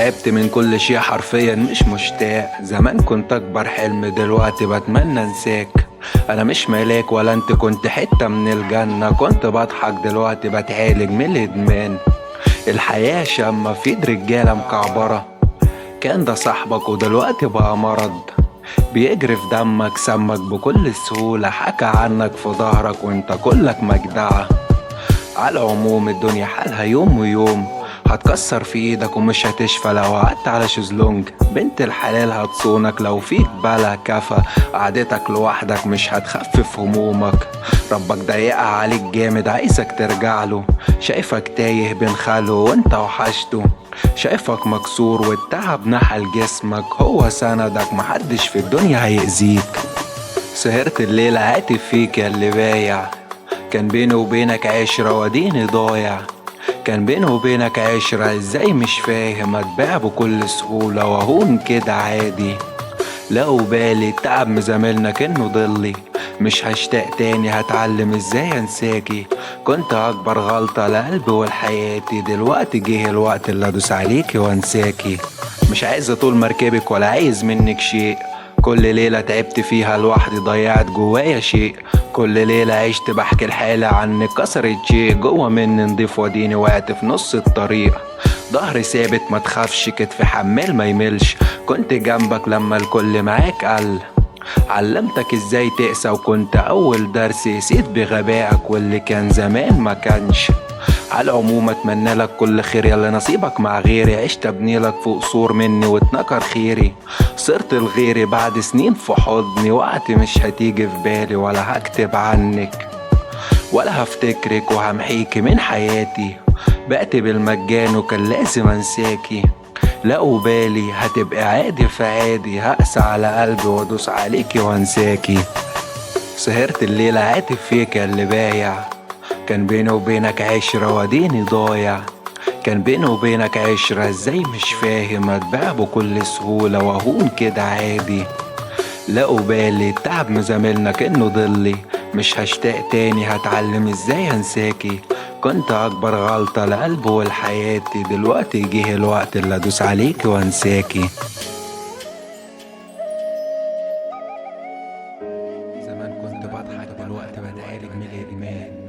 تعبت من كل شيء حرفيا مش مشتاق. زمان كنت اكبر حلم دلوقتي بتمنى انساك. انا مش ملاك ولا انت كنت حتة من الجنة. كنت بضحك دلوقتي بتعالج من الادمان. الحياة شامة في ايد رجالة مكعبرة. كان ده صاحبك ودلوقتي بقى مرض. بيجري في دمك سمك بكل سهولة. حكى عنك في ظهرك وانت كلك مجدعة. على العموم الدنيا حالها يوم ويوم. هتكسر في ايدك ومش هتشفى لو قعدت على شезлونج. بنت الحلال هتصونك لو فيك بلا كفى. قعدتك لوحدك مش هتخفف همومك. ربك ضيقها عليك جامد عايزك ترجعله. شايفك تايه بين خاله وانت وحشته. شايفك مكسور والتعب نحل جسمك. هو سندك محدش في الدنيا هيأذيك. سهرت الليل عاتب فيك يا اللي بايع. كان بيني وبينك عشرة وديني ضايع. كان بيني وبينك عشرة ازاي مش فاهم. اتباع بكل سهولة وهون كده عادي. لا أبالي التعب مزاملنا كأنه ضلي. مش هشتاق تاني هتعلم ازاي انساكي. كنت اكبر غلطة لقلبي ولحياتي. دلوقتي جه الوقت اللي ادوس عليكي وانساكي. مش عايز اطول مركبك ولا عايز منك شيء. كل ليلة تعبت فيها لوحدي ضيعت جوايا شيء. كل ليلة عشت بحكي الحالة عنك كسرت شيء جوا مني نضيف وديني وقعت في نص الطريق. ظهري ثابت ما تخافش كتفي حمال ما يملش. كنت جنبك لما الكل معاك قل. علمتك ازاي تقسى وكنت اول درس نسيت بغبائك واللي كان زمان ما كانش. على العموم اتمنى لك كل خير يلا نصيبك مع غيري. عشت ابني لك في قصور مني واتنكر خيري. صرت لغيري بعد سنين في حضني. وقت مش هتيجي في بالي ولا هكتب عنك ولا هفتكرك وهمحيكي من حياتي. بقت بالمجان وكان لازم انساكي. لا أبالي هتبقى عادي فعادي. هقسى على قلبي وادوس عليكي وانساكي. سهرت الليلة عاتب فيك يا اللي بايع. كان بيني وبينك عشرة وديني ضايع. كان بيني وبينك عشرة ازاي مش فاهم. اتباع بكل سهولة وهون كده عادي. لا أبالي التعب مزاملنا كأنه ضلي. مش هشتاق تاني هتعلم ازاي انساكي. كنت اكبر غلطة لقلبي ولحياتي. دلوقتي جه الوقت اللي ادوس عليكي وانساكي. زمان كنت بضحك دلوقتي بتعالج من الادمان.